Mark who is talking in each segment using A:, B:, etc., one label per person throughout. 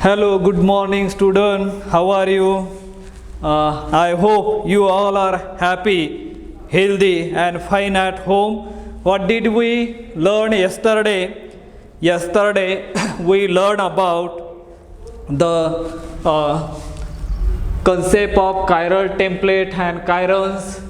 A: Hello, good morning student. How are you? I hope you all are happy, healthy and fine at home. What did we learn yesterday? Yesterday we learned about the concept of chiral template and chirons,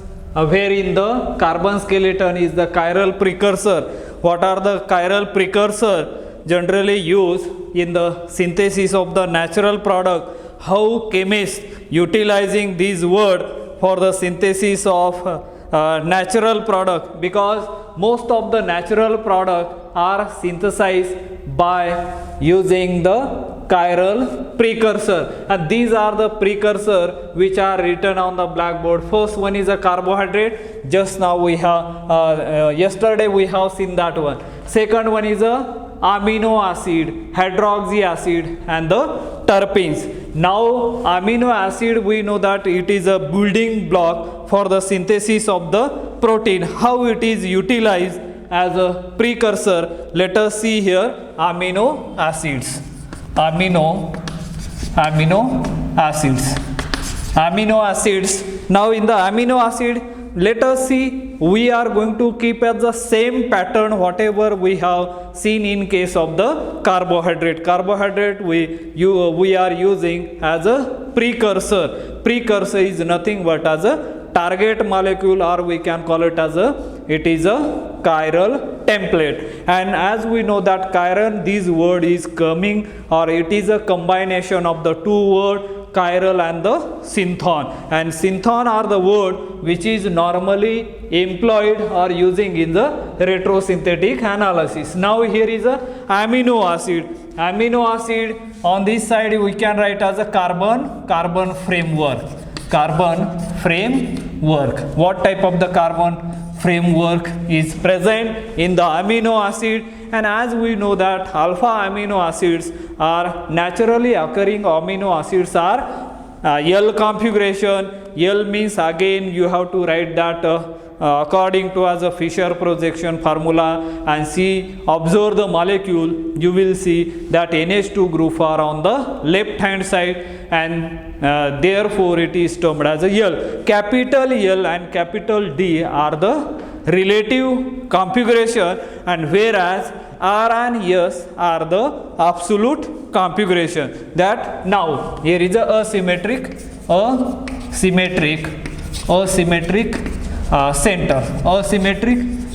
A: wherein the carbon skeleton is the chiral precursor. What are the chiral precursor? Generally used in the synthesis of the natural product. How chemists utilizing this word for the synthesis of natural product, because most of the natural product are synthesized by using the chiral precursor, and these are the precursor which are written on the blackboard. First one is a carbohydrate. Just now we have yesterday we have seen that one. Second one is a amino acid, hydroxy acid and the terpenes. Now amino acid, we know that it is a building block for the synthesis of the protein. How it is utilized as a precursor? Let us see here. Amino acids. Amino acids. Now in the amino acid, let us see, we are going to keep as the same pattern whatever we have seen in case of the carbohydrate. Carbohydrate we are using as a precursor. Precursor is nothing but as a target molecule, or we can call it as it is a chiral template. And as we know that chiron, this word is coming, or it is a combination of the two words chiral and the synthon, and synthon are the word which is normally employed or using in the retrosynthetic analysis. Now here is a amino acid. Amino acid, on this side we can write as a carbon framework. What type of the carbon framework is present in the amino acid? And as we know that alpha amino acids are naturally occurring amino acids are L configuration. L means, again you have to write that according to as a Fisher projection formula, and see, observe the molecule, you will see that Nh2 group are on the left hand side, and therefore it is termed as a L. Capital L and capital D are the relative configuration, and whereas R and S are the absolute configuration. That now here is a asymmetric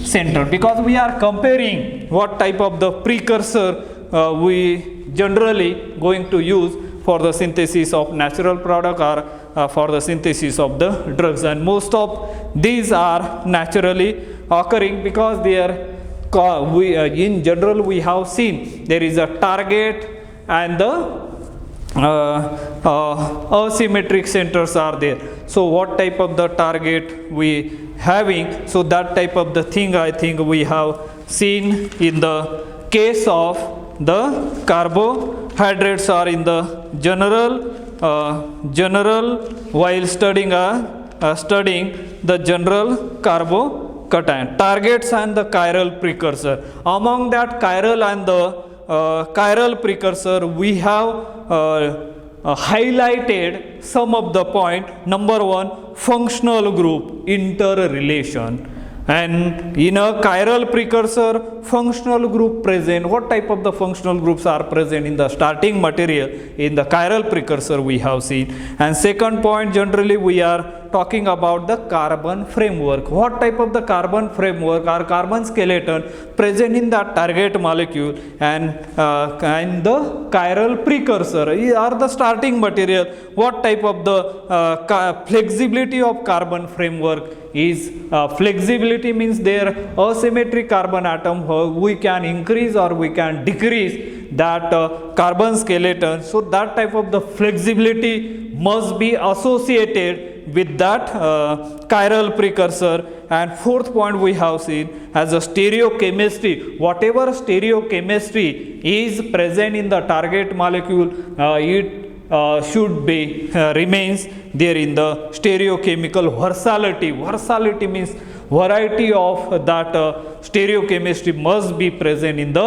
A: center, because we are comparing what type of the precursor we generally going to use for the synthesis of natural product or for the synthesis of the drugs, and most of these are naturally occurring because they are in general we have seen there is a target and the asymmetric centers are there. So what type of the target we having? So that type of the thing I think we have seen in the case of the carbohydrates, are in the general while studying the general carbocation. Targets and the chiral precursor. Among that chiral and the chiral precursor, we have highlighted some of the point. Number one, functional group interrelation. And in a chiral precursor, functional group present. What type of the functional groups are present in the starting material? In the chiral precursor we have seen. And second point, generally we are talking about the carbon framework. What type of the carbon framework or carbon skeleton present in the target molecule, and the chiral precursor are the starting material. What type of the flexibility of carbon framework is? Flexibility means their asymmetric carbon atom, we can increase or we can decrease that carbon skeleton. So that type of the flexibility must be associated with that chiral precursor. And fourth point we have seen as a stereochemistry. Whatever stereochemistry is present in the target molecule, it should be remains there in the stereochemical versatility. Versatility means variety of that stereochemistry must be present in the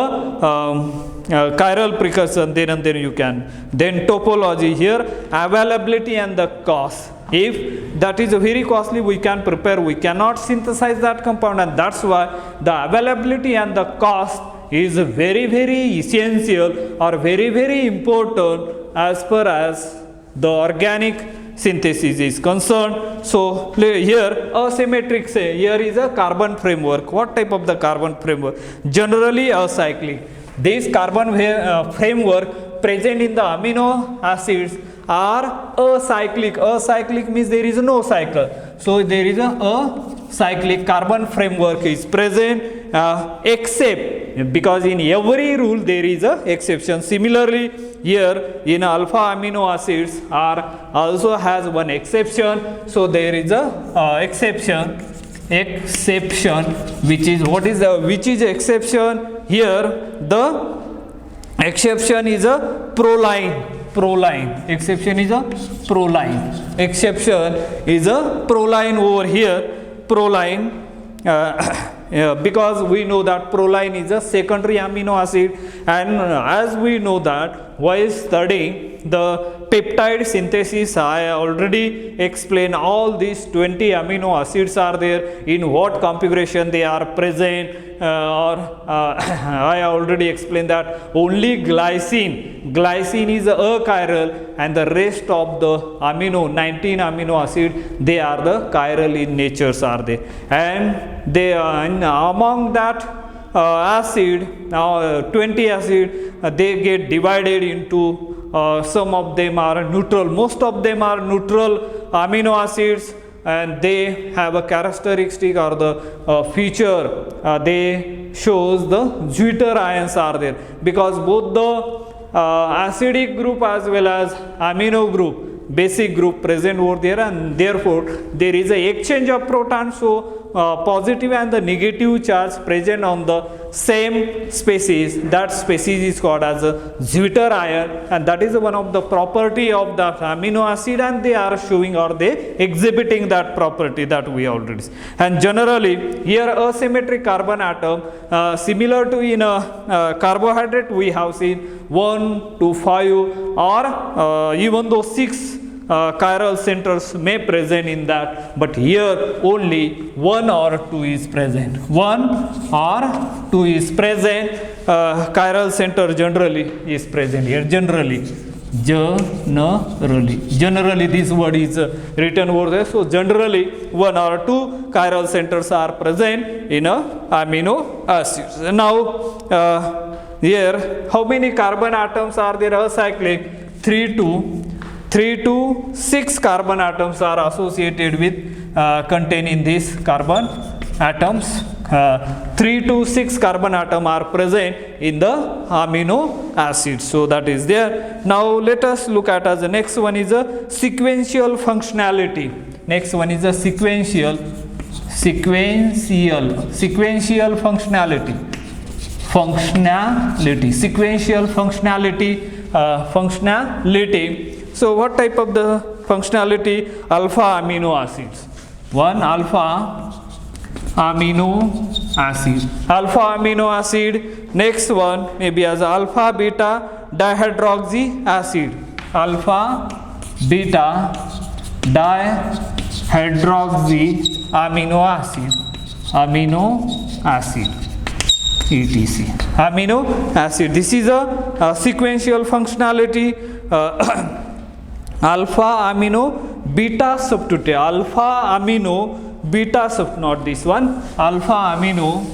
A: chiral precursor, then and then you can. Then topology, here availability and the cost. If that is very costly, we can prepare, we cannot synthesize that compound, and that's why the availability and the cost is very essential or very important as far as the organic synthesis is concerned. So here asymmetric, say here is a carbon framework. What type of the carbon framework? Generally acyclic. This carbon framework present in the amino acids are acyclic. Acyclic means there is no cycle. So there is a cyclic carbon framework is present, except because in every rule there is a exception. Similarly, here in alpha amino acids are also has one exception. So there is a exception which is what is the which is exception here? The exception is a proline. Exception is a proline. Exception is a proline over here. Proline, because we know that proline is a secondary amino acid, and as we know that while studying the peptide synthesis, I already explained all these 20 amino acids are there, in what configuration they are present, I already explained that only glycine is achiral, and the rest of the 19 amino acid, they are the chiral in natures are they, and they are among that acid, 20 acid, they get divided into some of them are neutral, most of them are neutral amino acids, and they have a characteristic or the feature, they shows the Zwitter ions are there, because both the acidic group as well as amino group, basic group present over there, and therefore there is a exchange of protons. So positive and the negative charge present on the same species, that species is called as a Zwitter ion, and that is one of the property of the amino acid, and they are showing or they exhibiting that property that we already see. And generally here asymmetric carbon atom, similar to in a carbohydrate we have seen 1 to 5 or even though 6 chiral centers may present in that, but here only 1 or 2 is present. 1 or 2 is present. Chiral center generally is present here. Generally this word is written over there. So generally 1 or 2 chiral centers are present in a amino acids. Now here how many carbon atoms are there acyclic? 3 to 6 carbon atoms are associated with containing these carbon atoms. 3 to 6 carbon atoms are present in the amino acids. So that is there. Now let us look at as the next one is a sequential functionality. Next one is a sequential functionality. Sequential functionality. So what type of the functionality? Alpha amino acids. One alpha amino acid. Next one maybe as alpha beta dihydroxy acid. Alpha beta dihydroxy amino acid. etc. Amino acid. This is a sequential functionality. Alpha amino beta substitute. Alpha amino beta sub, not this one. Alpha amino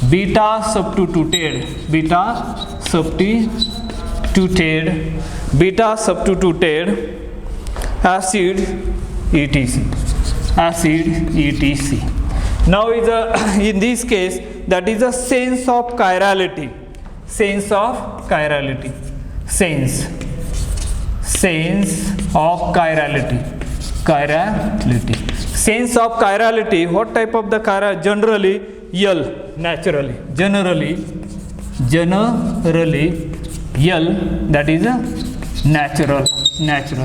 A: beta substituted acid etc. Now is in this case that is a sense of chirality. Sense of chirality. What type of the chirality? Generally L, naturally. Generally L, that is a natural.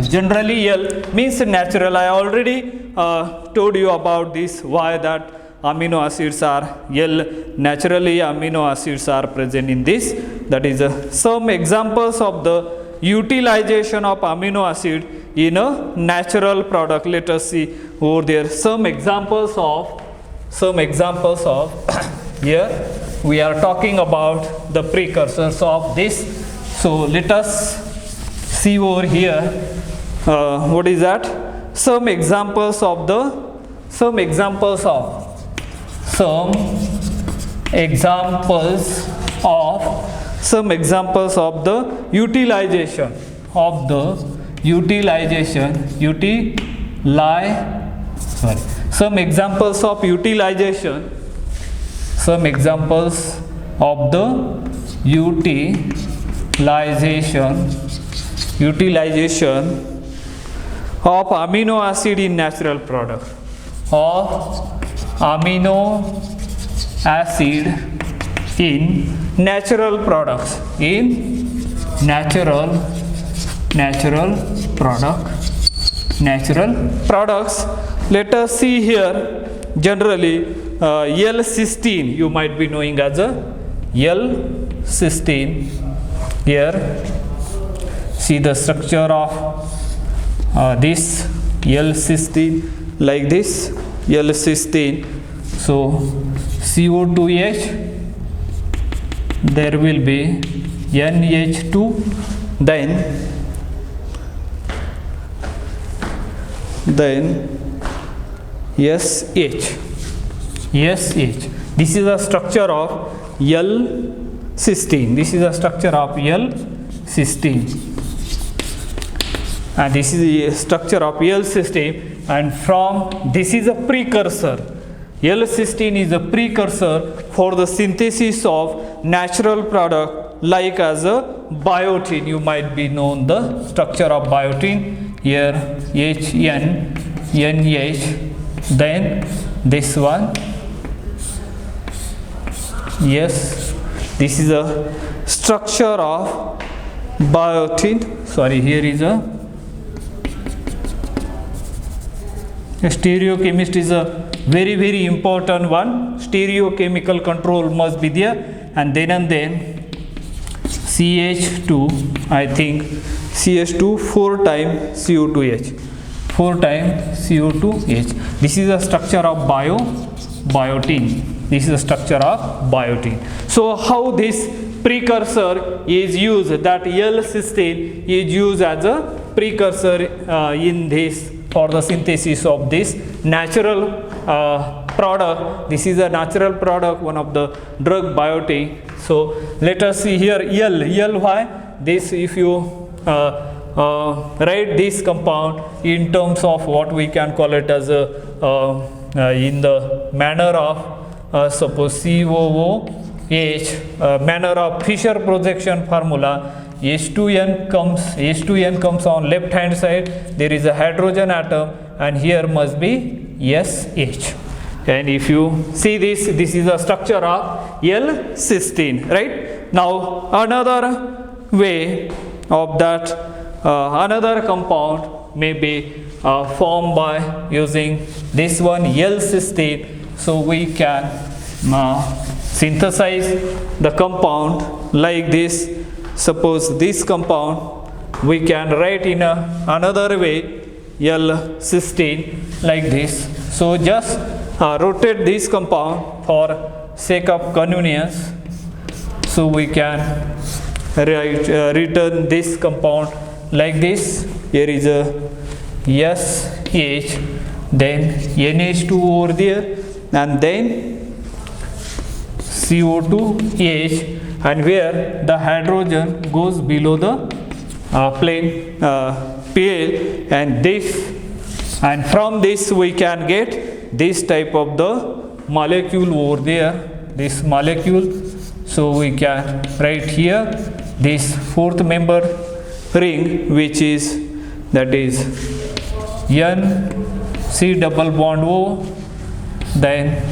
A: Generally L means natural. I already told you about this, why that amino acids are L naturally amino acids are present in this. That is some examples of the utilization of amino acid in a natural product. Let us see over there some examples of here we are talking about the precursors of this. So let us see over here what is that, some examples of the utilization of the utilization of amino acid in natural product, natural products, Let us see here generally L-cysteine, you might be knowing as a L-cysteine. Here see the structure of this L-cysteine, like this L-cysteine. So CO2H, there will be Nh2, then SH. This is the structure of L-cysteine. And this is the structure of L-cysteine, and from this is a precursor. L-cysteine is a precursor for the synthesis of natural product like as a biotin. You might be known the structure of biotin. Here HN, NH, then this one. Yes, this is a structure of biotin. Sorry, here is a stereochemist is a very important one. Stereochemical control must be there, and then CH2, I think CH2 4 times CO2H. This is the structure of biotin. So how this precursor is used, that L-cysteine is used as a precursor in this for the synthesis of this natural product. This is a natural product, one of the drug biotin. So let us see here why this, if you write this compound in terms of what we can call it as a in the manner of suppose COOH, manner of Fischer projection formula. H2n comes on left hand side, there is a hydrogen atom, and here must be SH. And if you see this is a structure of L-cysteine, right? Now another way of that, another compound may be formed by using this one L-cysteine. So we can synthesize the compound like this. Suppose this compound we can write in another way, L-cysteine, like this. So just rotate this compound for sake of convenience. So we can return this compound like this. Here is a SH, then NH2 over there, and then CO2H, and where the hydrogen goes below the plane PL, and from this we can get this type of the molecule over there, this molecule. So we can write here this fourth member ring, which is, that is N-C double bond O, then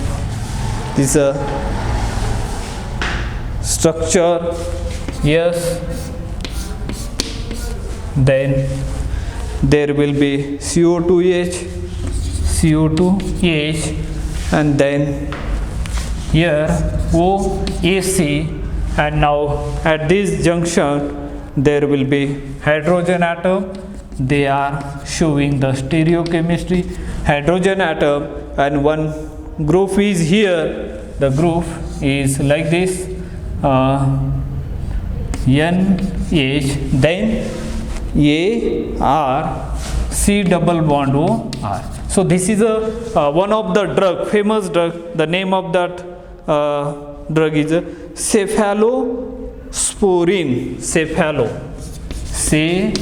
A: this structure, yes, then there will be CO2H, and then here OAC, and now at this junction there will be hydrogen atom. They are showing the stereochemistry, hydrogen atom, and one group is here. The group is like this, NH, then AR, C double bond O R. So this is a one of the drug, famous drug. The name of that drug is cephalosporin. Cephalosporin.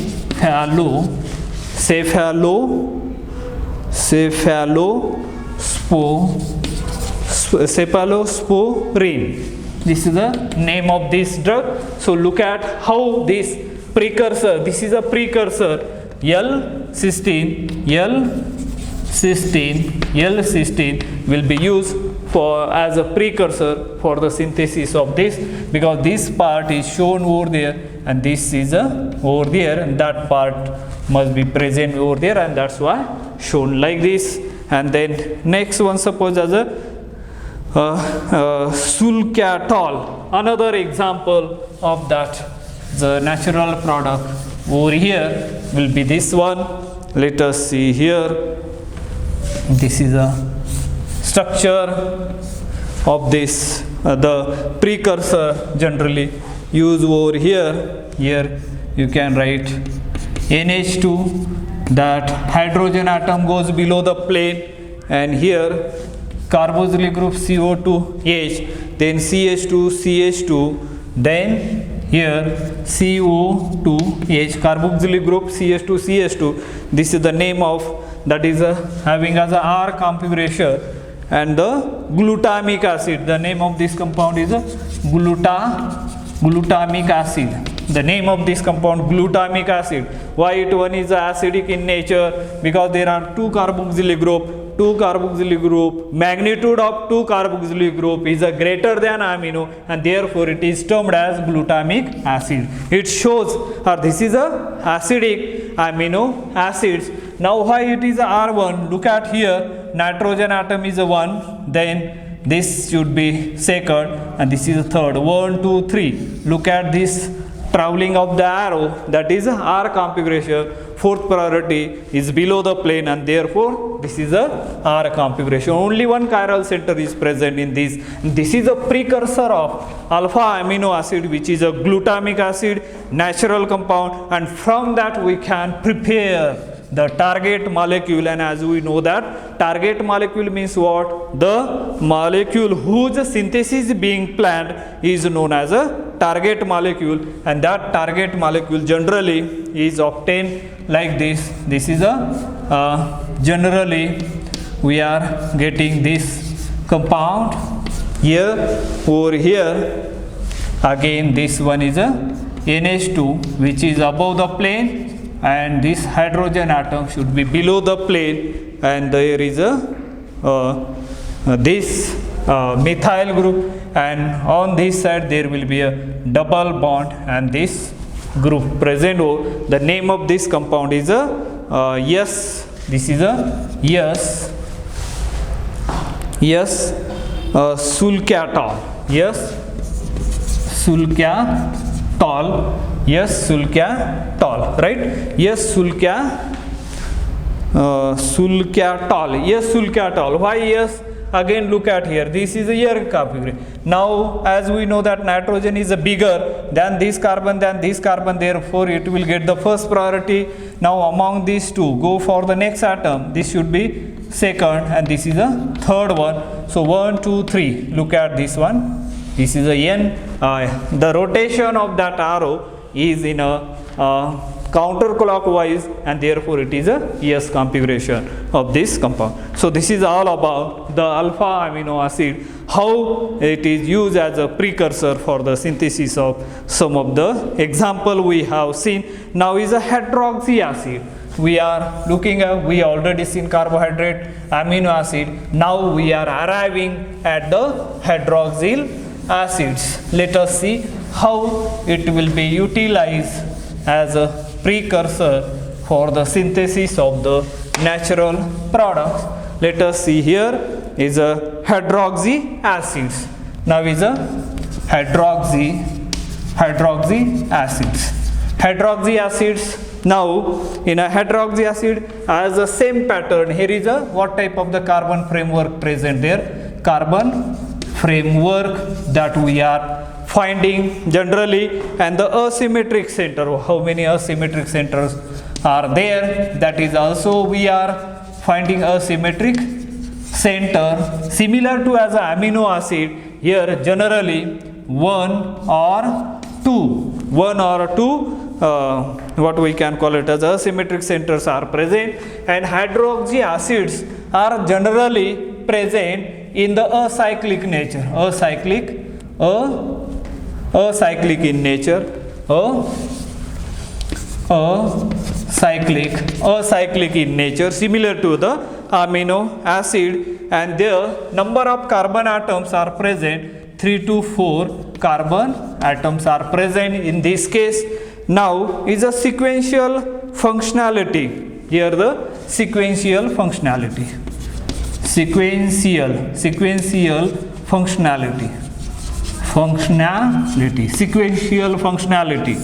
A: This is the name of this drug. So look at how this precursor, this is a precursor, L-cysteine will be used for as a precursor for the synthesis of this, because this part is shown over there and this is over there, and that part must be present over there, and that's why shown like this. And then next one, suppose as a sulcatol, another example of that, the natural product over here will be this one. Let us see here. This is a structure of this, the precursor generally used over here. Here you can write Nh2, that hydrogen atom goes below the plane, and here carboxylic group CO2H, then CH2, then here CO2H, carboxylic group CH2. This is the name of, that is having as a R configuration, and the glutamic acid, the name of this compound is glutamic acid. The name of this compound, glutamic acid. Why it one is acidic in nature? Because there are two carboxylic group, magnitude of two carboxylic group is a greater than amino, and therefore it is termed as glutamic acid. It shows this is a acidic amino acids. Now why it is a R1? Look at here, nitrogen atom is a 1, then this should be second, and this is a third. 1, 2, 3. Look at this traveling of the arrow, that is R configuration. Fourth priority is below the plane, and therefore this is a R configuration. Only one chiral center is present in this. This is a precursor of alpha amino acid, which is a glutamic acid, natural compound, and from that we can prepare the target molecule. And as we know that target molecule means what? The molecule whose synthesis being planned is known as a target molecule, and that target molecule generally is obtained like this. This is a generally we are getting this compound here, over here. Again this one is a NH2, which is above the plane, and this hydrogen atom should be below the plane, and there is a this methyl group, and on this side there will be a double bond, and this group present. The name of this compound is a yes, this is a sulcatol, sulcatol, right? Sulcatol. Why yes? Again look at here, this is a air configuration. Now as we know that nitrogen is a bigger than this carbon, therefore it will get the first priority. Now among these two, go for the next atom. This should be second, and this is a third one. So 1, 2, 3. Look at this one. This is a N. The rotation of that arrow is in a counterclockwise, and therefore it is a S configuration of this compound. So this is all about the alpha amino acid, how it is used as a precursor for the synthesis of some of the example we have seen. Now is a hydroxy acid. We are looking at, we already seen carbohydrate, amino acid. Now we are arriving at the hydroxyl acids. Let us see how it will be utilized as a precursor for the synthesis of the natural products. Let us see here. is a hydroxy acids. Now is a hydroxy acids. Hydroxy acids. Now in a hydroxy acid has the same pattern. Here is a what type of the carbon framework present there? Carbon framework that we are finding generally, and the asymmetric center. How many asymmetric centers are there? That is also we are finding asymmetric center similar to as a amino acid. Here generally one or two what we can call it as asymmetric centers are present, and hydroxy acids are generally present in the acyclic nature, acyclic in nature, acyclic in nature, similar to the amino acid, and their number of carbon atoms are present, 3 to 4 carbon atoms are present in this case. Now is a sequential functionality. Here the sequential functionality. Sequential functionality.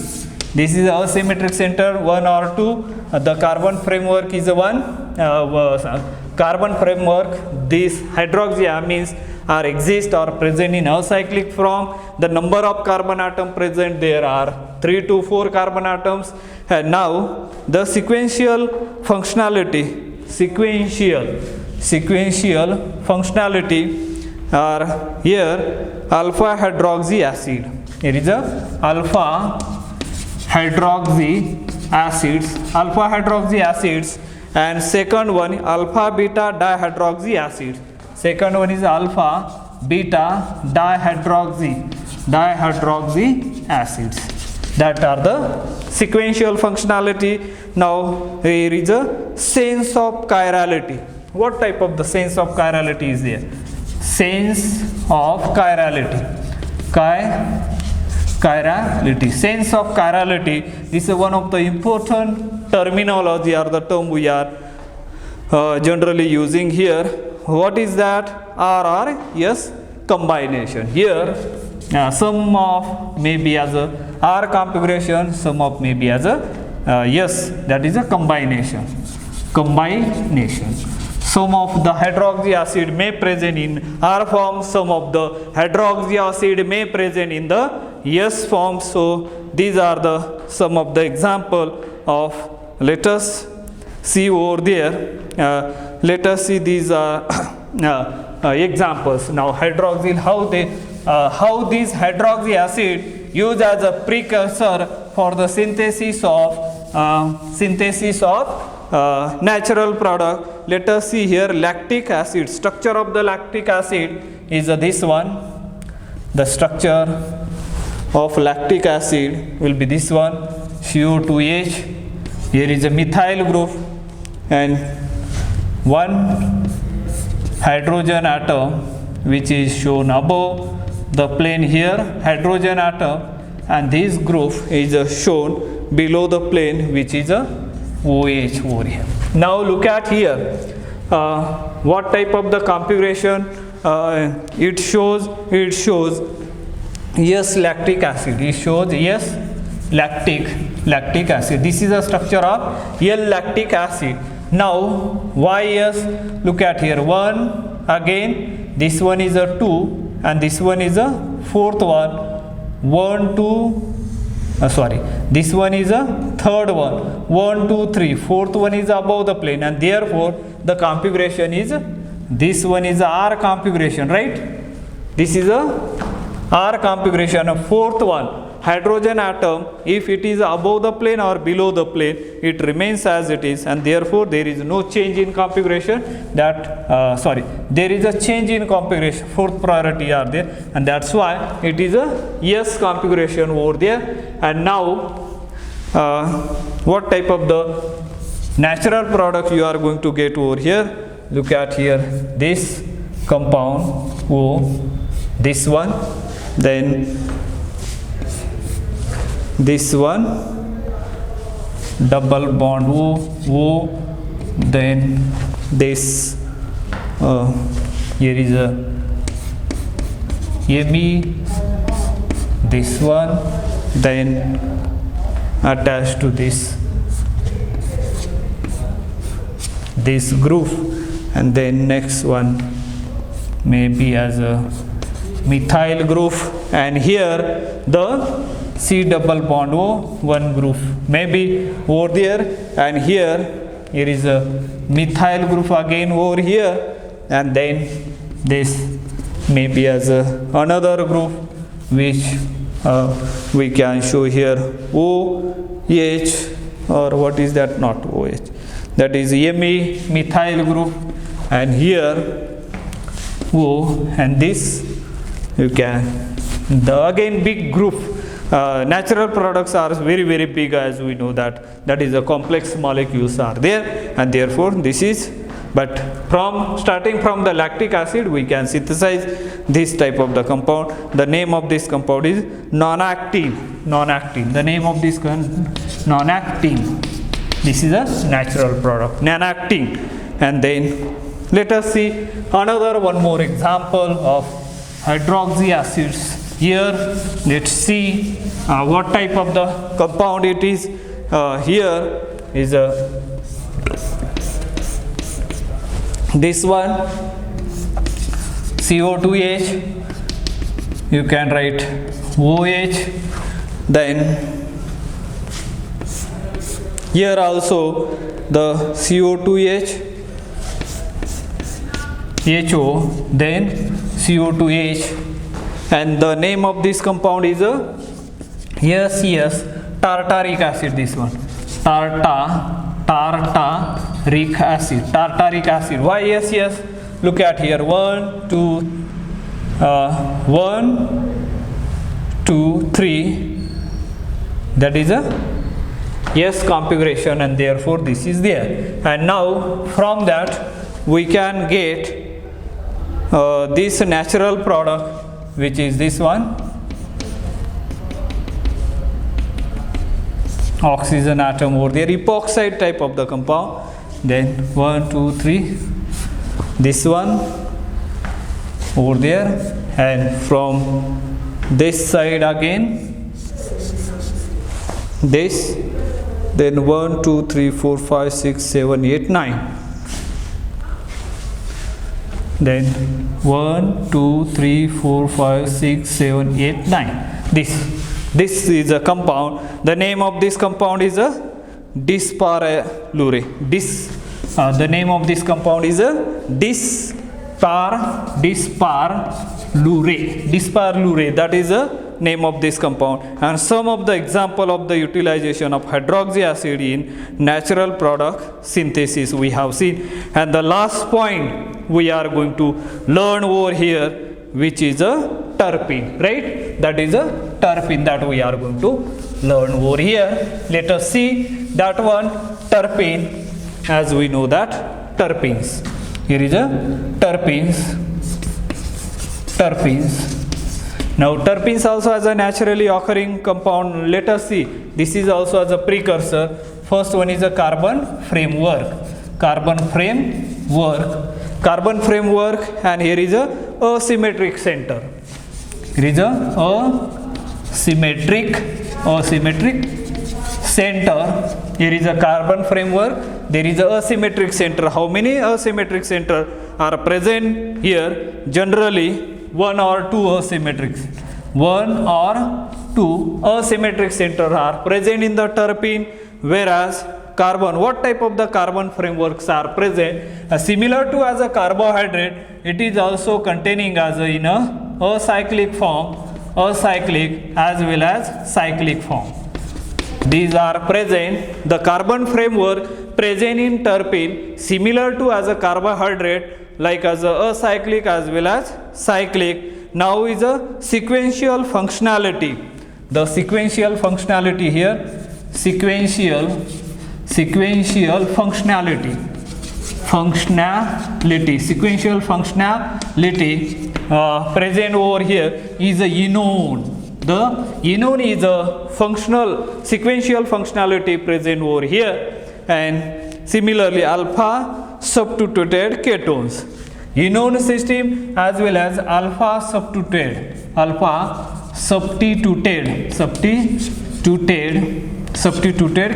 A: This is a asymmetric center, 1 or 2. The carbon framework is a 1. Carbon framework, these hydroxyamines are exist or present in acyclic form. The number of carbon atom present there are 3 to 4 carbon atoms. And now the sequential functionality are here alpha hydroxy acid. Here is a alpha hydroxy acids, and second one alpha beta dihydroxy acids. Second one is alpha beta dihydroxy acids. That are the sequential functionality. Now here is a sense of chirality. What type of the sense of chirality is there? Sense of chirality. Sense of chirality. This is one of the important terminology or the term we are generally using here. What is that? RR-S combination. Here sum of may be as a R configuration, sum of may be as a yes, that is a combination. Some of the hydroxy acid may present in R form, some of the hydroxy acid may present in the S form. So these are the some of the example of, let us see over there. Let us see these examples. Now hydroxyl, how this hydroxy acid used as a precursor for the synthesis of natural product. Let us see here lactic acid. Structure of the lactic acid is this one. The structure of lactic acid will be this one, CO2H. Here is a methyl group and one hydrogen atom which is shown above the plane here, hydrogen atom, and this group is shown below the plane which is a OH over here. Now look at here what type of the configuration it shows. Yes, lactic acid. It shows yes, lactic acid. This is a structure of L-lactic acid. Now why yes? Look at here, 1 again, this one is a 2 and this one is a fourth one, 1 2 this one is a third one, 1 2 3, fourth one is above the plane, and therefore the configuration is this one is a R configuration, right? This is a R configuration. A fourth one, hydrogen atom, if it is above the plane or below the plane, it remains as it is, and therefore there is no change in configuration. There is a change in configuration, fourth priority are there, and that's why it is a S configuration over there. And now what type of the natural product you are going to get over here? Look at here, this compound O, this one, then this one, double bond O, then this here is a Me, this one, then attached to this group, and then next one maybe as a methyl group, and here the C double bond O, one group maybe over there, and here is a methyl group again over here, and then this maybe as another group which we can show here OH, or what is that, not OH, that is Me methyl group, and here O, and this you can, the again big group. Natural products are very big, as we know that is a complex molecules are there, and therefore this is, but starting from the lactic acid we can synthesize this type of the compound. The name of this compound is nonactine. The name of this nonactine. This is a natural product, nonactine. And then let us see another one more example of hydroxy acids. Here let's see what type of the compound it is. Here is this one, CO2H, you can write OH, then here also the CO2H, HO, then CO2H, and the name of this compound is tartaric acid. This one, tartaric acid. Why yes? Look at here, 1, 2, 3. That is a yes configuration, and therefore this is there. And now from that we can get this natural product, which is this one, oxygen atom over there, epoxide type of the compound. Then 1, 2, 3, this one over there, and from this side again this, then 1, 2, 3, 4, 5, 6, 7, 8, 9. Then 1, 2, 3, 4, 5, 6, 7, 8, 9. This is a compound. The name of this compound is a disparlure. The name of this compound is a disparlure. That is a name of this compound. And some of the example of the utilization of hydroxy acid in natural product synthesis we have seen. And the last point we are going to learn over here, which is a terpene, right? That is a terpene that we are going to learn over here. Let us see that one, terpene. As we know that terpenes, here is a terpenes. Now terpenes also has a naturally occurring compound. Let us see, this is also as a precursor. First one is a carbon framework, and here is a asymmetric center. Here is a asymmetric center. Here is a carbon framework, there is a asymmetric center. How many asymmetric center are present here? Generally 1 or 2 asymmetric center are present in the terpene, whereas carbon, what type of the carbon frameworks are present? Similar to as a carbohydrate, it is also containing as in a acyclic form, as well as cyclic form. These are present. The carbon framework present in terpene similar to as a carbohydrate, like as a acyclic as well as cyclic. Now is a sequential functionality. The sequential functionality here, sequential functionality, present over here is a enone. The enone is a sequential functionality present over here, and similarly alpha substituted ketones. enone system as well as alpha substituted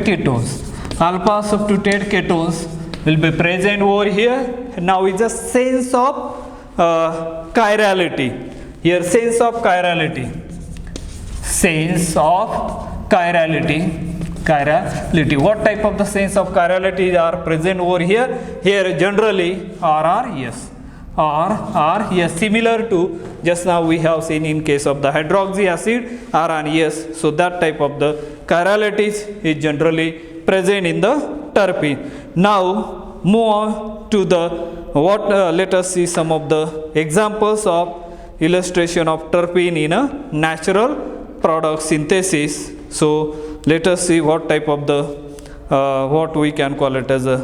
A: ketones. Alpha substituted ketones will be present over here. Now is a sense of chirality. Here sense of chirality. What type of the sense of chirality are present over here? Here generally RR yes, similar to just now we have seen in case of the hydroxy acid R and S. So that type of the chirality is generally present in the terpene. Now move on to the let us see some of the examples of illustration of terpene in a natural product synthesis. So let us see what type of the what we can call it as a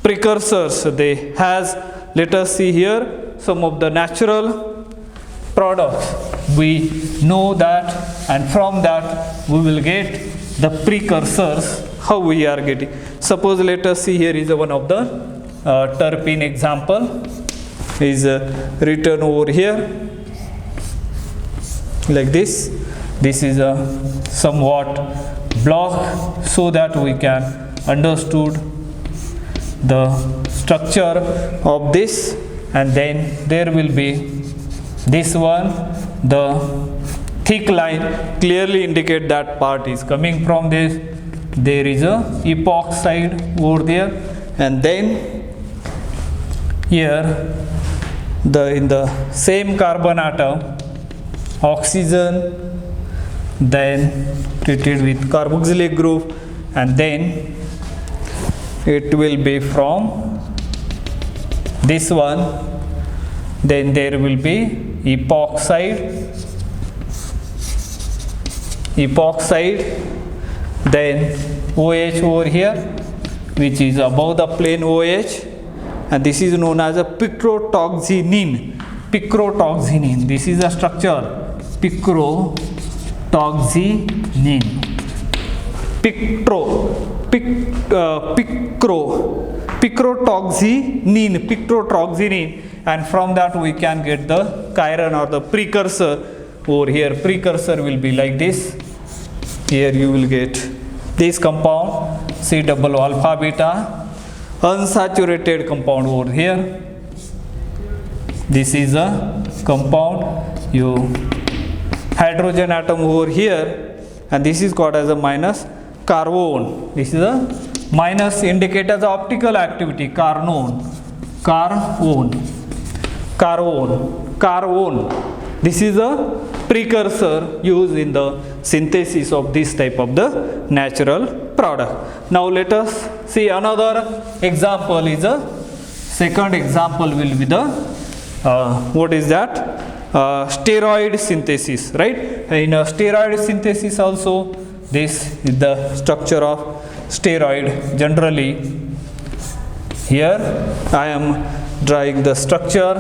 A: precursors they has. Let us see here some of the natural products we know that, and from that we will get the precursors how we are getting. Suppose let us see here is one of the terpene example is written over here like this. This is a somewhat block so that we can understood the structure of this, and then there will be this one, the thick line clearly indicate that part is coming from this. There is a epoxide over there, and then here in the same carbon atom oxygen then treated with carboxylic group, and then it will be from this one, then there will be epoxide, then OH over here which is above the plane OH, and this is known as a picrotoxinine. This is a structure, picrotoxinine. Picrotoxinine, and from that we can get the Chiron or the precursor over here. Precursor will be like this. Here you will get this compound C double alpha beta, unsaturated compound over here. This is a compound, you hydrogen atom over here, and this is called as a minus carbon. This is a minus indicate as optical activity, carbon. This is a precursor used in the synthesis of this type of the natural product. Now let us see another example is a second example will be the what is that? Steroid synthesis, right? In a steroid synthesis also this is the structure of steroid. Generally here I am drawing the structure.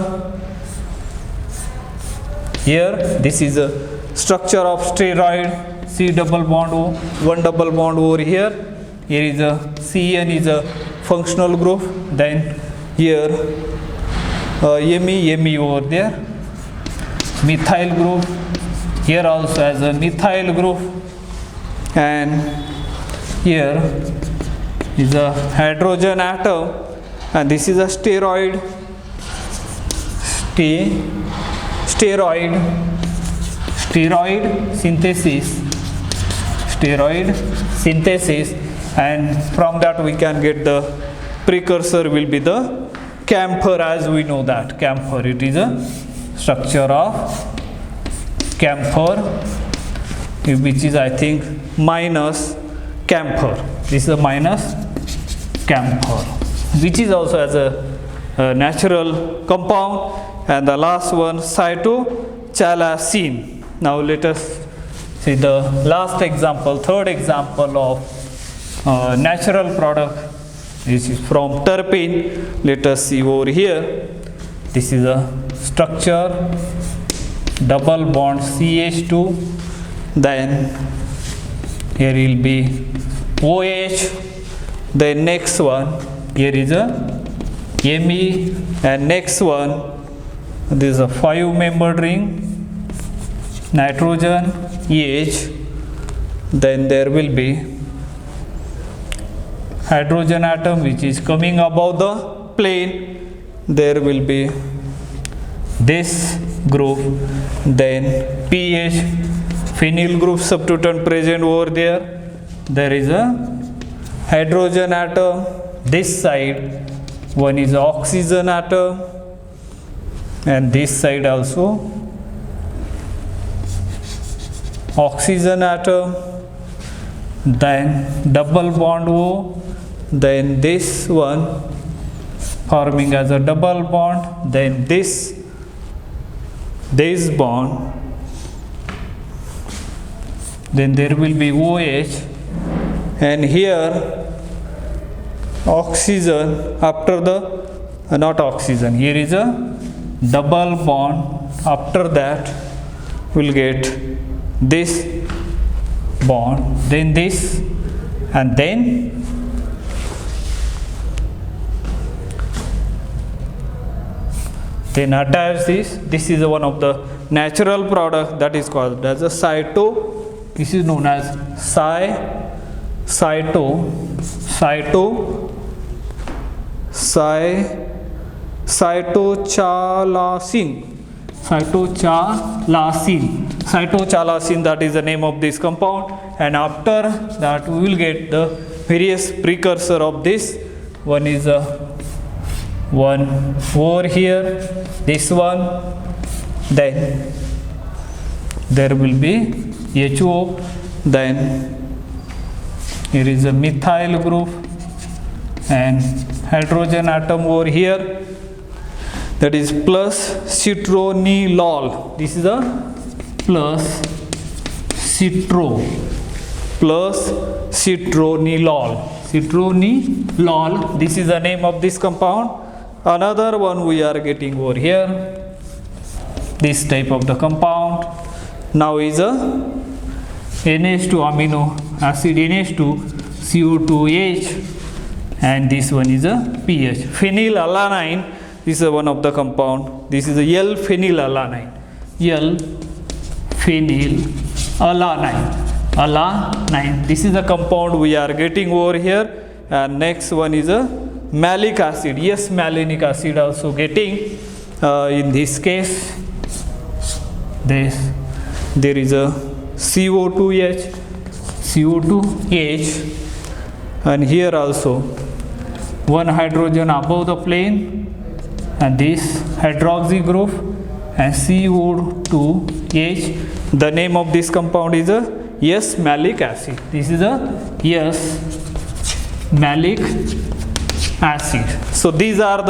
A: Here this is a structure of steroid, C double bond O, one double bond over here. Here is a CN is a functional group, then here Me over there, methyl group, here also as a methyl group, and here is a hydrogen atom, and this is a steroid synthesis, and from that we can get the precursor will be the camphor, as we know that camphor, it is a structure of camphor which is I think minus camphor. This is a minus camphor which is also as a natural compound, and the last one cytochalacine. Now let us see the last example, third example of natural product. This is from terpene. Let us see over here. This is a structure, double bond CH2, then here will be OH. The next one, here is a Me, and next one, this is a 5-membered ring, nitrogen EH, then there will be hydrogen atom which is coming above the plane, there will be this group, then pH, phenyl group substituent present over there, there is a hydrogen atom, this side one is oxygen atom, and this side also oxygen atom, then double bond O, then this one forming as a double bond, then this bond, then there will be OH, and here oxygen after the not oxygen, here is a double bond, after that we'll get this bond, then this, and then attach this is one of the natural product that is called as a this is known as cytochalacin, that is the name of this compound, and after that we will get the various precursor of this. One is one over here, this one, then there will be HO, then here is a methyl group and hydrogen atom over here, that is plus citronellol, this is a plus citronellol, this is the name of this compound. Another one we are getting over here, this type of the compound now is a Nh2 amino acid, Nh2 CO2H, and this one is a pH. Phenylalanine, this is one of the compound, this is a L-phenylalanine, this is the compound we are getting over here. And next one is a malic acid, malonic acid also getting, in this case there is a CO2H, and here also one hydrogen above the plane, and this hydroxy group and CO2H. The name of this compound is a malic acid. This is a malic acid. So these are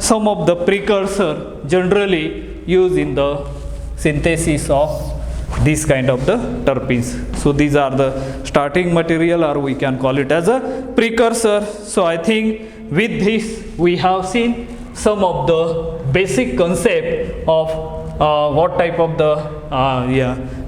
A: some of the precursor generally used in the synthesis of this kind of the terpenes. So these are the starting material, or we can call it as a precursor. So I think with this we have seen some of the basic concept of what type of the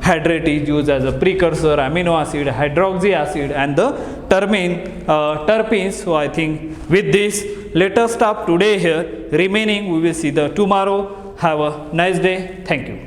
A: hydrate is used as a precursor, amino acid, hydroxy acid, and the terpenes. So I think with this let us stop today here. Remaining we will see the tomorrow. Have a nice day. Thank you.